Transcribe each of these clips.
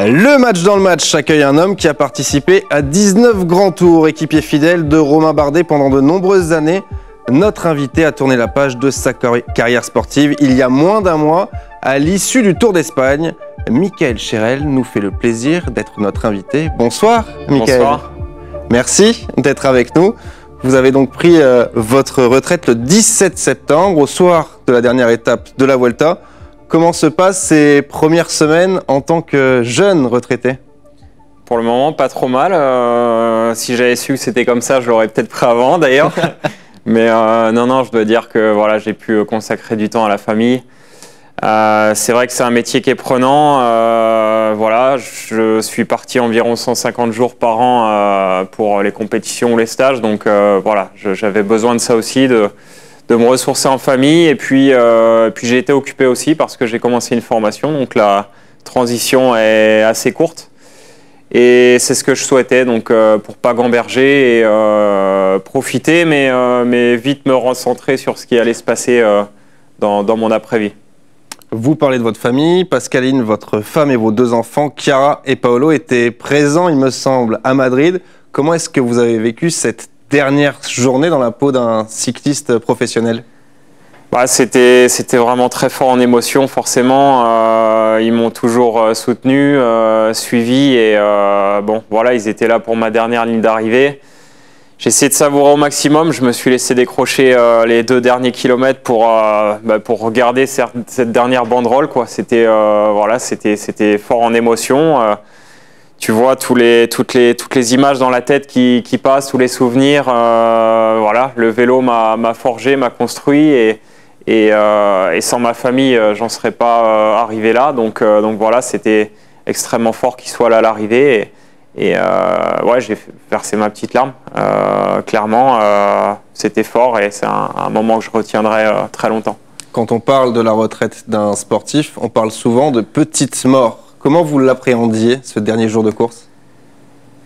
Le match dans le match accueille un homme qui a participé à 19 grands tours, équipier fidèle de Romain Bardet pendant de nombreuses années. Notre invité a tourné la page de sa carrière sportive il y a moins d'un mois, à l'issue du Tour d'Espagne. Michael Cherel nous fait le plaisir d'être notre invité. Bonsoir Michael. Bonsoir. Merci d'être avec nous. Vous avez donc pris votre retraite le 17 septembre, au soir de la dernière étape de la Vuelta. Comment se passent ces premières semaines en tant que jeune retraité? Pour le moment, pas trop mal. Si j'avais su que c'était comme ça, je l'aurais peut-être pris avant d'ailleurs. Mais non, je dois dire que voilà, j'ai pu consacrer du temps à la famille. C'est vrai que c'est un métier qui est prenant. Voilà, je suis parti environ 150 jours par an pour les compétitions ou les stages. Donc voilà, j'avais besoin de ça aussi, de me ressourcer en famille. Et puis j'ai été occupé aussi parce que j'ai commencé une formation. Donc la transition est assez courte. Et c'est ce que je souhaitais, donc pour pas gamberger et profiter, mais vite me recentrer sur ce qui allait se passer dans mon après-vie. Vous parlez de votre famille, Pascaline, votre femme et vos deux enfants, Chiara et Paolo, étaient présents, il me semble, à Madrid. Comment est-ce que vous avez vécu cette dernière journée dans la peau d'un cycliste professionnel? C'était vraiment très fort en émotion, forcément. Ils m'ont toujours soutenu, suivi et bon, voilà, ils étaient là pour ma dernière ligne d'arrivée. J'ai essayé de savourer au maximum. Je me suis laissé décrocher les 2 derniers kilomètres pour regarder cette dernière banderole, quoi. C'était voilà, c'était fort en émotion. Tu vois toutes les images dans la tête qui passent, tous les souvenirs. Voilà, le vélo m'a forgé, m'a construit et sans ma famille, j'en serais pas arrivé là. Donc voilà, c'était extrêmement fort qu'il soit là à l'arrivée. Et ouais, j'ai versé ma petite larme. Clairement, c'était fort et c'est un moment que je retiendrai très longtemps. Quand on parle de la retraite d'un sportif, on parle souvent de petites morts. Comment vous l'appréhendiez, ce dernier jour de course?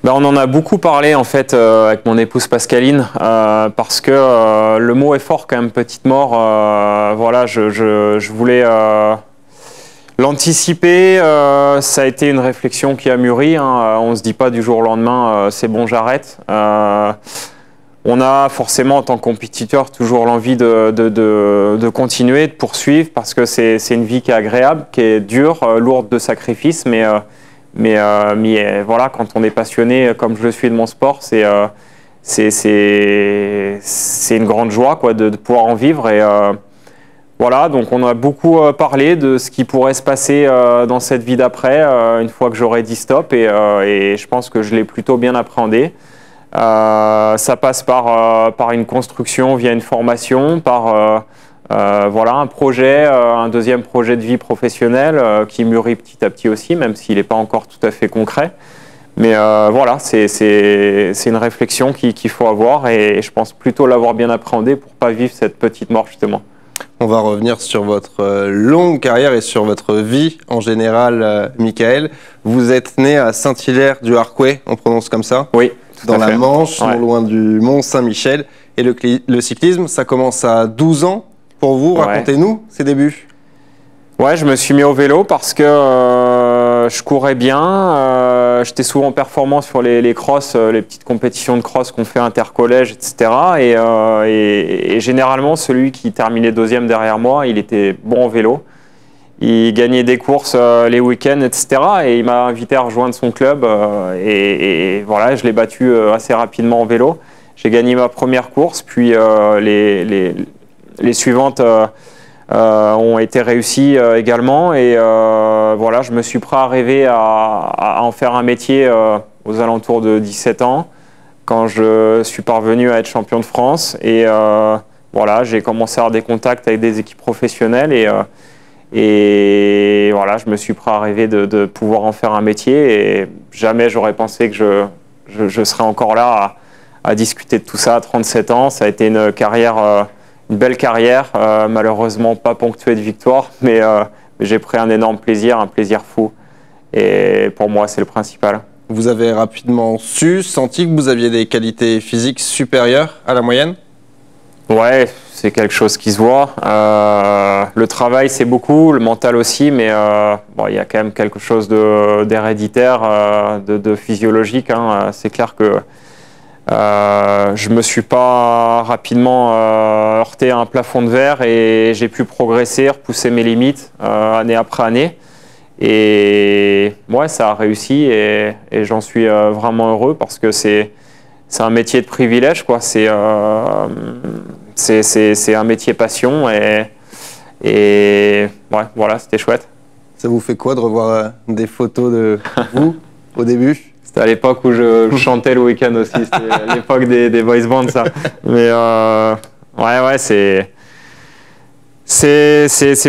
On en a beaucoup parlé en fait avec mon épouse Pascaline parce que le mot est fort quand même, petite mort. Voilà, je voulais l'anticiper. Ça a été une réflexion qui a mûri. On ne se dit pas du jour au lendemain c'est bon, j'arrête. On a forcément en tant que compétiteur toujours l'envie de continuer, de poursuivre parce que c'est une vie qui est agréable, qui est dure, lourde de sacrifices, mais voilà, quand on est passionné comme je le suis de mon sport, c'est une grande joie quoi, de pouvoir en vivre. Et voilà, donc on a beaucoup parlé de ce qui pourrait se passer dans cette vie d'après, une fois que j'aurai dit stop, et je pense que je l'ai plutôt bien appréhendé. Ça passe par une construction via une formation, par voilà, un projet, un deuxième projet de vie professionnelle qui mûrit petit à petit aussi, même s'il n'est pas encore tout à fait concret. Mais voilà, c'est une réflexion qu'il faut avoir et je pense plutôt l'avoir bien appréhendé pour ne pas vivre cette petite mort justement. On va revenir sur votre longue carrière et sur votre vie en général, Michael. Vous êtes né à Saint-Hilaire-du-Harcouët, on prononce comme ça? Oui. Dans la Manche, non loin du Mont-Saint-Michel. Et le cyclisme, ça commence à 12 ans pour vous. Racontez-nous ces débuts. Ouais, je me suis mis au vélo parce que je courais bien. J'étais souvent performant sur les crosses, les petites compétitions de cross qu'on fait intercollège, etc. Et généralement, celui qui terminait deuxième derrière moi, il était bon au vélo. Il gagnait des courses les week-ends, etc. Et il m'a invité à rejoindre son club. Et voilà, je l'ai battu assez rapidement en vélo. J'ai gagné ma première course, puis les suivantes ont été réussies également. Et voilà, je me suis prêt à rêver à en faire un métier aux alentours de 17 ans, quand je suis parvenu à être champion de France. Et voilà, j'ai commencé à avoir des contacts avec des équipes professionnelles. Et voilà, je me suis prêt à rêver de pouvoir en faire un métier et jamais j'aurais pensé que je serais encore là à discuter de tout ça à 37 ans. Ça a été une carrière, une belle carrière, malheureusement pas ponctuée de victoires, mais j'ai pris un énorme plaisir, un plaisir fou. Et pour moi, c'est le principal. Vous avez rapidement senti que vous aviez des qualités physiques supérieures à la moyenne? Ouais, c'est quelque chose qui se voit. le travail c'est beaucoup, le mental aussi, mais bon, il y a quand même quelque chose d'héréditaire, de physiologique. Hein. C'est clair que je me suis pas rapidement heurté à un plafond de verre et j'ai pu progresser, repousser mes limites année après année. Et ouais, ça a réussi et j'en suis vraiment heureux parce que c'est un métier de privilège, quoi. C'est un métier passion et ouais, voilà, c'était chouette. Ça vous fait quoi de revoir des photos de vous au début? C'était à l'époque où je chantais le week-end aussi. C'était à l'époque des boys bands, ça. Mais ouais, c'est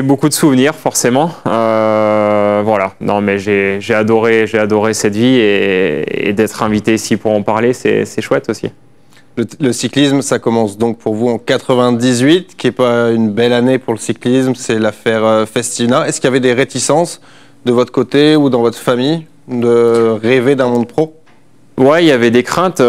beaucoup de souvenirs, forcément. Voilà. Non, mais j'ai adoré cette vie et d'être invité ici pour en parler, c'est chouette aussi. Le cyclisme, ça commence donc pour vous en 98, qui n'est pas une belle année pour le cyclisme, c'est l'affaire Festina. Est-ce qu'il y avait des réticences de votre côté ou dans votre famille de rêver d'un monde pro? Ouais, il y avait des craintes,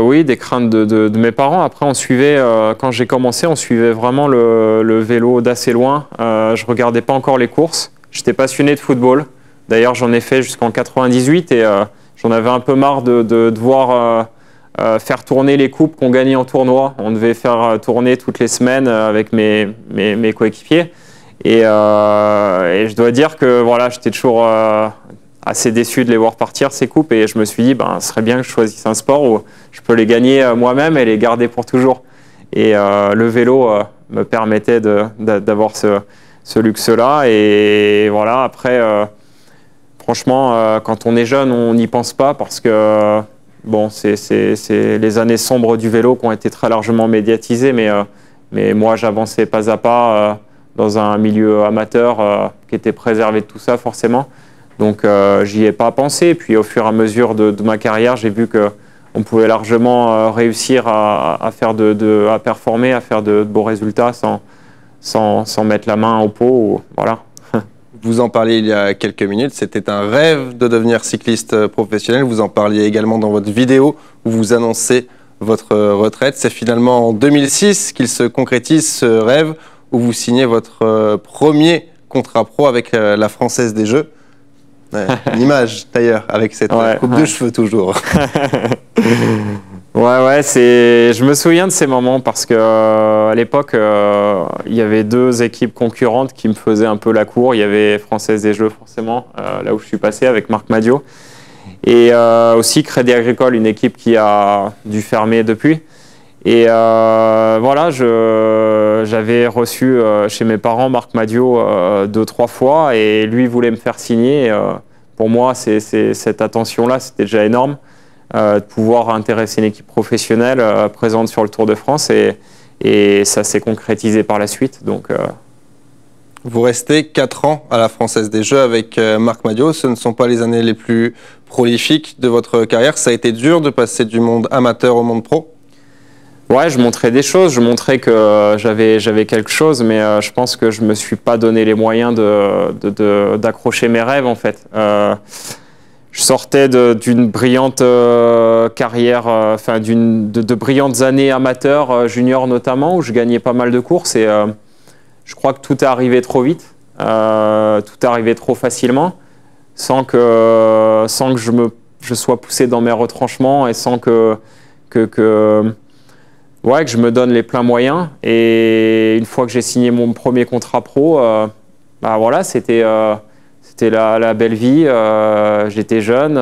oui, des craintes de mes parents. Après, on suivait, quand j'ai commencé, on suivait vraiment le vélo d'assez loin. Je regardais pas encore les courses. J'étais passionné de football. D'ailleurs, j'en ai fait jusqu'en 98 et j'en avais un peu marre de voir faire tourner les coupes qu'on gagnait en tournoi. On devait faire tourner toutes les semaines avec mes coéquipiers. Et je dois dire que voilà, j'étais toujours assez déçu de les voir partir, ces coupes, et je me suis dit, ben, ce serait bien que je choisisse un sport où je peux les gagner moi-même et les garder pour toujours. Et le vélo me permettait d'avoir ce luxe-là. Et voilà, après, franchement, quand on est jeune, on n'y pense pas parce que bon, c'est les années sombres du vélo qui ont été très largement médiatisées, mais moi, j'avançais pas à pas dans un milieu amateur qui était préservé de tout ça, forcément. Donc, j'y ai pas pensé. Et puis, au fur et à mesure de ma carrière, j'ai vu qu'on pouvait largement réussir à performer, à faire de beaux résultats sans mettre la main au pot. Voilà. Vous en parliez il y a quelques minutes, c'était un rêve de devenir cycliste professionnel. Vous en parliez également dans votre vidéo où vous annoncez votre retraite. C'est finalement en 2006 qu'il se concrétise ce rêve où vous signez votre premier contrat pro avec la Française des Jeux. Ouais, une image d'ailleurs avec cette coupe de cheveux toujours. Ouais, je me souviens de ces moments parce que à l'époque, il y avait deux équipes concurrentes qui me faisaient un peu la cour. Il y avait Française des Jeux forcément, là où je suis passé avec Marc Madiot, et aussi Crédit Agricole, une équipe qui a dû fermer depuis. Et voilà, j'avais reçu chez mes parents Marc Madiot 2-3 fois et lui voulait me faire signer. Pour moi, cette attention-là, c'était déjà énorme. De pouvoir intéresser une équipe professionnelle présente sur le Tour de France et ça s'est concrétisé par la suite. Donc, vous restez 4 ans à la Française des Jeux avec Marc Madiot. Ce ne sont pas les années les plus prolifiques de votre carrière. Ça a été dur de passer du monde amateur au monde pro? Ouais, je montrais des choses, je montrais que j'avais quelque chose, mais je pense que je me suis pas donné les moyens d'accrocher mes rêves en fait. Je sortais d'une brillante carrière, enfin de brillantes années amateurs, juniors notamment, où je gagnais pas mal de courses et je crois que tout est arrivé trop vite, tout est arrivé trop facilement, sans que je sois poussé dans mes retranchements et sans que je me donne les pleins moyens. Et une fois que j'ai signé mon premier contrat pro, bah voilà, c'était la belle vie. J'étais jeune,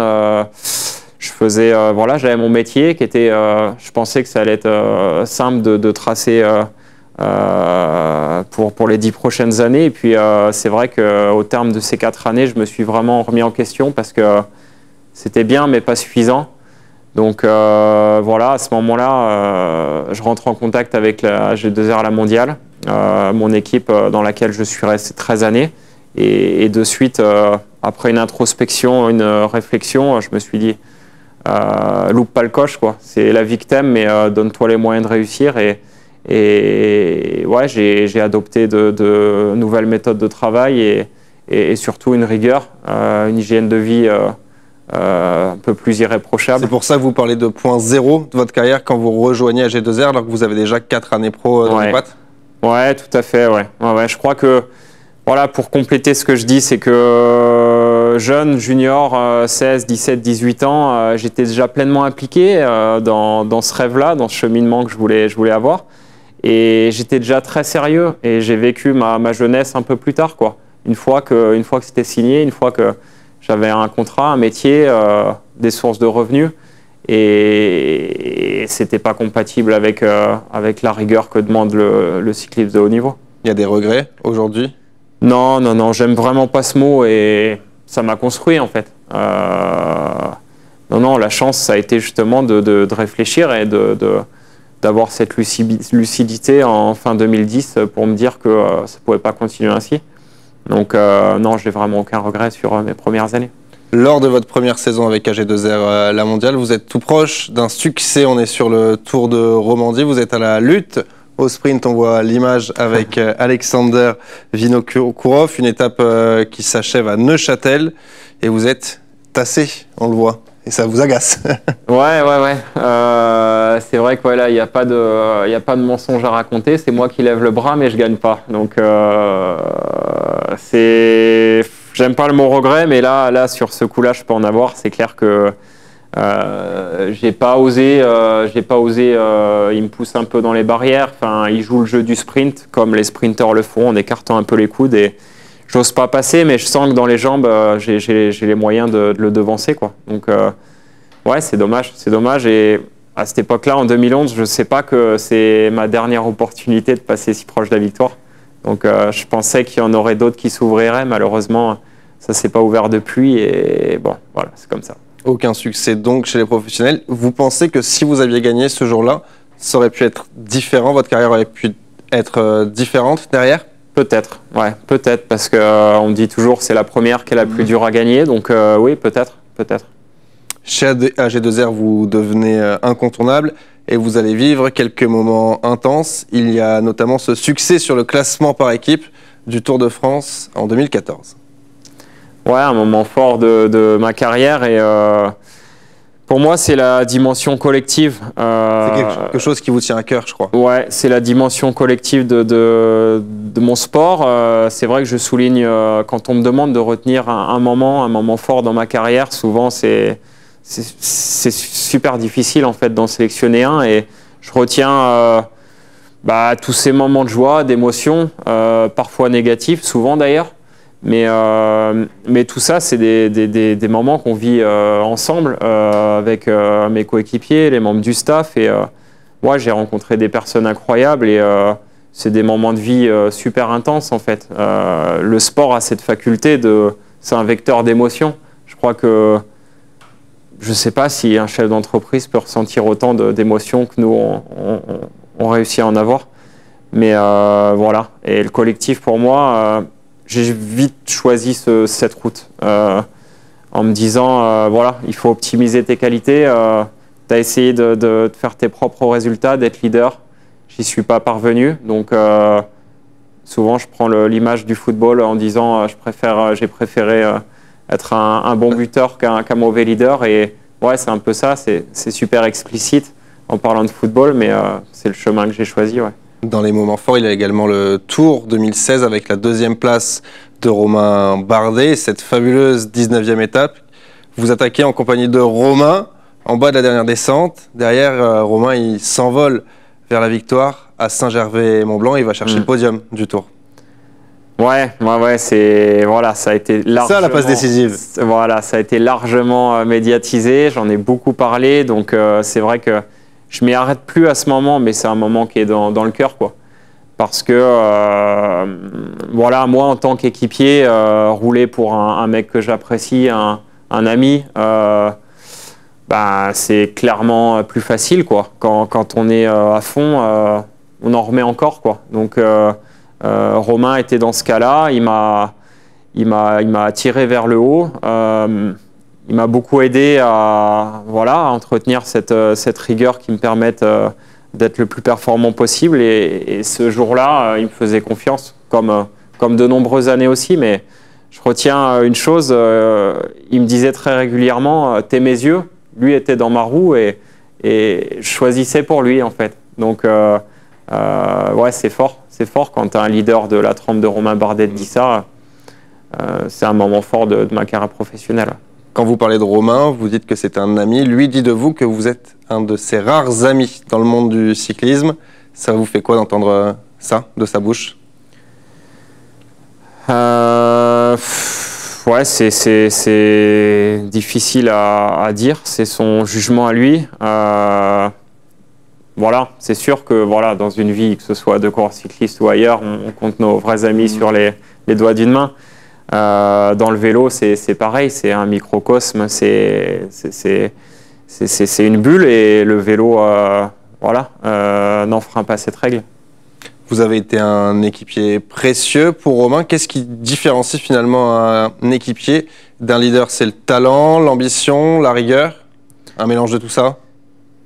je faisais, voilà, j'avais mon métier qui était, je pensais que ça allait être simple de tracer pour les 10 prochaines années. Et puis c'est vrai qu'au terme de ces 4 années, je me suis vraiment remis en question parce que c'était bien, mais pas suffisant. Donc voilà, à ce moment-là, je rentre en contact avec la G2R La Mondiale, mon équipe dans laquelle je suis resté 13 années. Et de suite, après une introspection, une réflexion, je me suis dit, loupe pas le coche, quoi. C'est la vie que t'aimes, mais donne-toi les moyens de réussir. Et ouais, j'ai adopté de nouvelles méthodes de travail et surtout une rigueur, une hygiène de vie un peu plus irréprochable. C'est pour ça que vous parlez de point zéro de votre carrière quand vous rejoignez à G2R alors que vous avez déjà 4 années pro dans les pattes? Ouais, tout à fait, ouais. Ouais, je crois que, voilà, pour compléter ce que je dis, c'est que jeune, junior, 16, 17, 18 ans, j'étais déjà pleinement impliqué dans ce rêve-là, dans ce cheminement que je voulais avoir. Et j'étais déjà très sérieux et j'ai vécu ma jeunesse un peu plus tard, quoi. Une fois que c'était signé, une fois que j'avais un contrat, un métier, des sources de revenus. Et c'était pas compatible avec la rigueur que demande le cyclisme de haut niveau. Il y a des regrets aujourd'hui? Non, non, non, j'aime vraiment pas ce mot et ça m'a construit en fait. Non, non, la chance, ça a été justement de réfléchir et d'avoir cette lucidité en fin 2010 pour me dire que ça pouvait pas continuer ainsi. Donc non, j'ai vraiment aucun regret sur mes premières années. Lors de votre première saison avec AG2R La Mondiale, vous êtes tout proche d'un succès. On est sur le Tour de Romandie. Vous êtes à la lutte au sprint. On voit l'image avec Alexander Vinokourov, une étape qui s'achève à Neuchâtel. Et vous êtes tassé, on le voit. Et ça vous agace. Ouais. C'est vrai que là, il n'y a pas de mensonge à raconter. C'est moi qui lève le bras, mais je gagne pas. Donc j'aime pas le mot regret, mais là, sur ce coup-là, je peux en avoir. C'est clair que j'ai pas osé. Il me pousse un peu dans les barrières. Enfin, il joue le jeu du sprint, comme les sprinteurs le font, en écartant un peu les coudes. Et j'ose pas passer, mais je sens que dans les jambes, j'ai les moyens de le devancer, quoi. Donc, ouais, c'est dommage. C'est dommage. Et à cette époque-là, en 2011, je sais pas que c'est ma dernière opportunité de passer si proche de la victoire. Donc, je pensais qu'il y en aurait d'autres qui s'ouvriraient. Malheureusement, ça s'est pas ouvert depuis. Et bon, voilà, c'est comme ça. Aucun succès donc chez les professionnels. Vous pensez que si vous aviez gagné ce jour-là, ça aurait pu être différent, votre carrière aurait pu être différente derrière? Peut-être, ouais, peut-être, parce que on dit toujours c'est la première qui est la plus dure à gagner, donc oui, peut-être. Chez AG2R, vous devenez incontournable et vous allez vivre quelques moments intenses. Il y a notamment ce succès sur le classement par équipe du Tour de France en 2014. Ouais, un moment fort de ma carrière et pour moi, c'est la dimension collective. C'est quelque chose qui vous tient à cœur, je crois. Ouais, c'est la dimension collective de mon sport. C'est vrai que je souligne, quand on me demande de retenir un moment fort dans ma carrière, souvent c'est super difficile en fait d'en sélectionner un. Et je retiens tous ces moments de joie, d'émotion, parfois négatifs, souvent d'ailleurs. Mais tout ça, c'est des moments qu'on vit ensemble avec mes coéquipiers, les membres du staff. Et moi, j'ai rencontré des personnes incroyables et c'est des moments de vie super intenses en fait. Le sport a cette faculté c'est un vecteur d'émotion. Je crois que je ne sais pas si un chef d'entreprise peut ressentir autant d'émotions que nous on réussit à en avoir. Mais voilà. Et le collectif pour moi. J'ai vite choisi cette route en me disant, voilà, il faut optimiser tes qualités. Tu as essayé de faire tes propres résultats, d'être leader. J'y suis pas parvenu. Donc, souvent, je prends l'image du football en disant, j'ai préféré être un bon buteur qu'un mauvais leader. Et ouais, c'est un peu ça. C'est super explicite en parlant de football, mais c'est le chemin que j'ai choisi, ouais. Dans les moments forts, il y a également le Tour 2016 avec la deuxième place de Romain Bardet, cette fabuleuse 19e étape. Vous attaquez en compagnie de Romain en bas de la dernière descente. Derrière, Romain, il s'envole vers la victoire à Saint-Gervais-Mont-Blanc. Il va chercher le podium du Tour. Ouais, ça a été largement. Ça, la passe décisive. Voilà, ça a été largement médiatisé. J'en ai beaucoup parlé, donc c'est vrai que je m'y arrête plus à ce moment, mais c'est un moment qui est dans le cœur, quoi. Parce que, moi, en tant qu'équipier, rouler pour un mec que j'apprécie, un ami, c'est clairement plus facile, quoi. Quand on est à fond, on en remet encore, quoi. Donc, Romain était dans ce cas-là. Il m'a tiré vers le haut. Il m'a beaucoup aidé à entretenir cette rigueur qui me permette d'être le plus performant possible. Et ce jour-là, il me faisait confiance, comme de nombreuses années aussi. Mais je retiens une chose, il me disait très régulièrement, t'es mes yeux. Lui était dans ma roue et je choisissais pour lui, en fait. Donc, Ouais, c'est fort. C'est fort quand un leader de la trempe de Romain Bardet te dit ça. C'est un moment fort de ma carrière professionnelle. Quand vous parlez de Romain, vous dites que c'est un ami. Lui dit de vous que vous êtes un de ses rares amis dans le monde du cyclisme. Ça vous fait quoi d'entendre ça de sa bouche? Ouais, c'est difficile à dire. C'est son jugement à lui. Voilà, c'est sûr que voilà, dans une vie, que ce soit de coureur cycliste ou ailleurs, on compte nos vrais amis sur les doigts d'une main. Dans le vélo, c'est pareil, c'est un microcosme, c'est une bulle et le vélo voilà, n'enfreint pas cette règle. Vous avez été un équipier précieux pour Romain. Qu'est-ce qui différencie finalement un équipier d'un leader? C'est le talent, l'ambition, la rigueur? Un mélange de tout ça?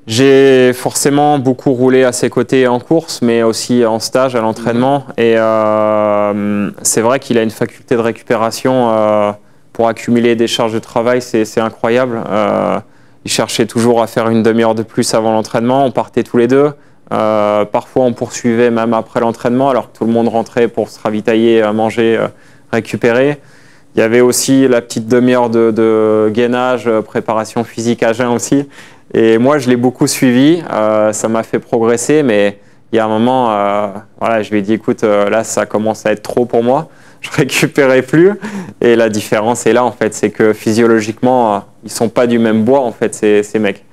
J'ai forcément beaucoup roulé à ses côtés en course, mais aussi en stage, à l'entraînement. Et c'est vrai qu'il a une faculté de récupération pour accumuler des charges de travail, c'est incroyable. Il cherchait toujours à faire une demi-heure de plus avant l'entraînement. On partait tous les deux. Parfois, on poursuivait même après l'entraînement, alors que tout le monde rentrait pour se ravitailler, manger, récupérer. Il y avait aussi la petite demi-heure de gainage, préparation physique à jeun aussi. Et moi, je l'ai beaucoup suivi. Ça m'a fait progresser, mais il y a un moment, voilà, je lui ai dit, écoute, là, ça commence à être trop pour moi. Je récupérais plus. Et la différence est là, en fait, c'est que physiologiquement, ils sont pas du même bois, en fait, ces mecs.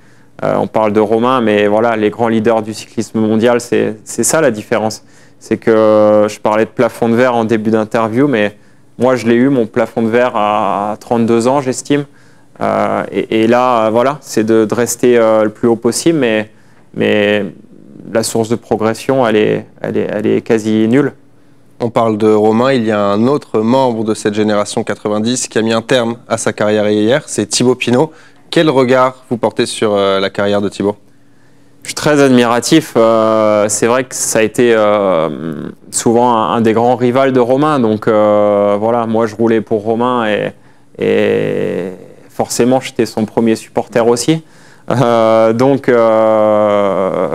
On parle de Romain, mais voilà, les grands leaders du cyclisme mondial, c'est ça la différence. C'est que je parlais de plafond de verre en début d'interview, mais moi, je l'ai eu, mon plafond de verre, à 32 ans, j'estime. Et là, voilà, c'est de rester le plus haut possible, mais la source de progression, elle est quasi nulle. On parle de Romain, il y a un autre membre de cette génération 90 qui a mis un terme à sa carrière hier, c'est Thibaut Pinot. Quel regard vous portez sur la carrière de Thibaut? Je suis très admiratif. C'est vrai que ça a été souvent un des grands rivals de Romain. Donc voilà, moi je roulais pour Romain et forcément j'étais son premier supporter aussi. Donc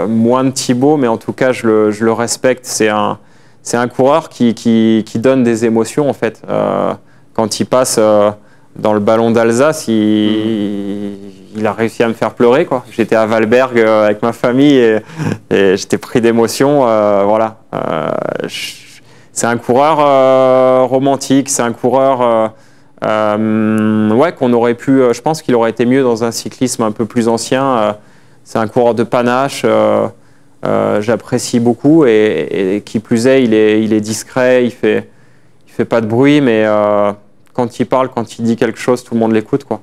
moins de Thibaut, mais en tout cas je le respecte. C'est un coureur qui donne des émotions en fait. Quand il passe dans le ballon d'Alsace, il a réussi à me faire pleurer, quoi. J'étais à Valberg avec ma famille et j'étais pris d'émotion. Voilà. C'est un coureur romantique, c'est un coureur ouais, qu'on aurait pu. Je pense qu'il aurait été mieux dans un cyclisme un peu plus ancien. C'est un coureur de panache. J'apprécie beaucoup et qui plus est, il est discret, il fait pas de bruit, mais quand il parle, quand il dit quelque chose, tout le monde l'écoute, quoi.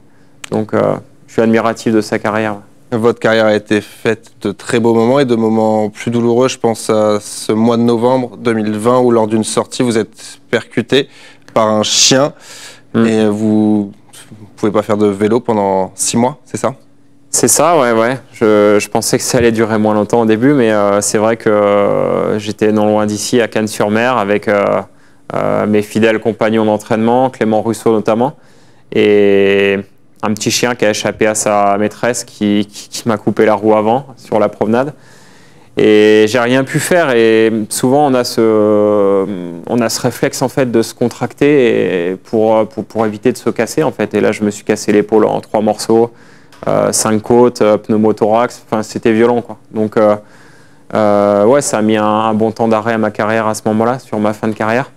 Donc, je suis admiratif de sa carrière. Votre carrière a été faite de très beaux moments et de moments plus douloureux. Je pense à ce mois de novembre 2020 où, lors d'une sortie, vous êtes percuté par un chien et vous pouvez pas faire de vélo pendant 6 mois, c'est ça? C'est ça, ouais. Je pensais que ça allait durer moins longtemps au début, mais c'est vrai que j'étais non loin d'ici, à Cannes-sur-Mer, avec mes fidèles compagnons d'entraînement, Clément Russo notamment, et un petit chien qui a échappé à sa maîtresse qui m'a coupé la roue avant sur la promenade. Et j'ai rien pu faire. Et souvent, on a ce réflexe en fait de se contracter pour éviter de se casser en fait. Et là, je me suis cassé l'épaule en 3 morceaux, 5 côtes, pneumothorax. Enfin, c'était violent, quoi. Donc, ouais, ça a mis un bon temps d'arrêt à ma carrière à ce moment-là, sur ma fin de carrière.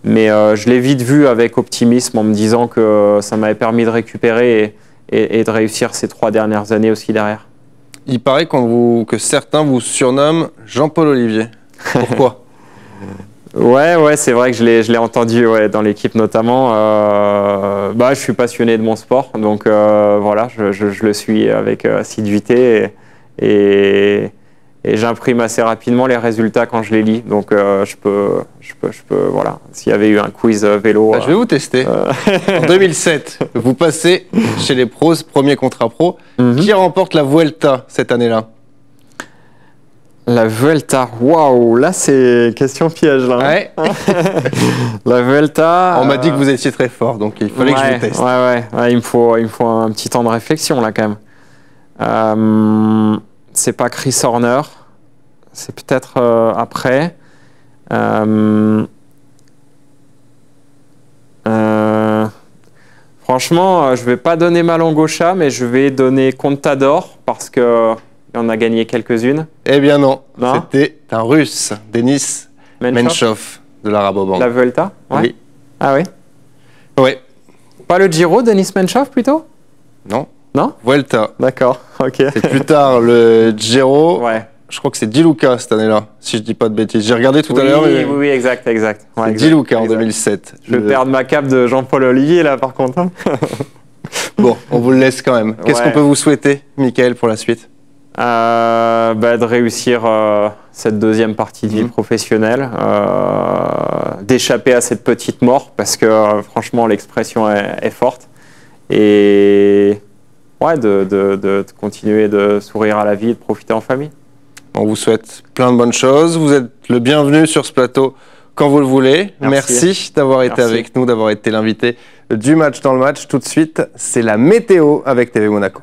Mais je l'ai vite vu avec optimisme en me disant que ça m'avait permis de récupérer et de réussir ces 3 dernières années aussi derrière. Il paraît que certains vous surnomment Jean-Paul Olivier. Pourquoi? Ouais, c'est vrai que je l'ai entendu, ouais, dans l'équipe notamment. Je suis passionné de mon sport, donc voilà, je le suis avec assiduité et j'imprime assez rapidement les résultats quand je les lis. Donc je peux, voilà. S'il y avait eu un quiz vélo. Je vais vous tester. En 2007, vous passez chez les pros, premier contrat pro. Qui remporte la Vuelta cette année-là? La Vuelta, waouh, là c'est question piège là. Ouais. La Vuelta. On m'a dit que vous étiez très fort, donc il fallait que je vous teste. Ouais, il me faut un petit temps de réflexion là quand même. C'est pas Chris Horner, c'est peut-être après. Franchement, je vais pas donner ma langue au chat, mais je vais donner Contador parce que il en a gagné quelques-unes. Eh bien non, c'était un Russe, Denis Menchov de la Rabobank. La Vuelta? Ouais. Oui. Ah oui? Oui. Pas le Giro, Denis Menchov plutôt? Non. Non? Vuelta. D'accord, ok. C'est plus tard le Giro. Ouais. Je crois que c'est Di Luca cette année-là, si je dis pas de bêtises. J'ai regardé tout à l'heure. Mais... Oui, exact. Ouais, c'est Di Luca en 2007. Je vais perdre ma cape de Jean-Paul Ollivier là par contre. Bon, on vous le laisse quand même. Qu'est-ce qu'on peut vous souhaiter, Mickaël, pour la suite? De réussir cette deuxième partie de vie professionnelle, d'échapper à cette petite mort parce que franchement l'expression est forte et de continuer de sourire à la vie et de profiter en famille. On vous souhaite plein de bonnes choses. Vous êtes le bienvenu sur ce plateau quand vous le voulez. Merci d'avoir été avec nous, d'avoir été l'invité du match dans le match. Tout de suite, c'est la météo avec TV Monaco.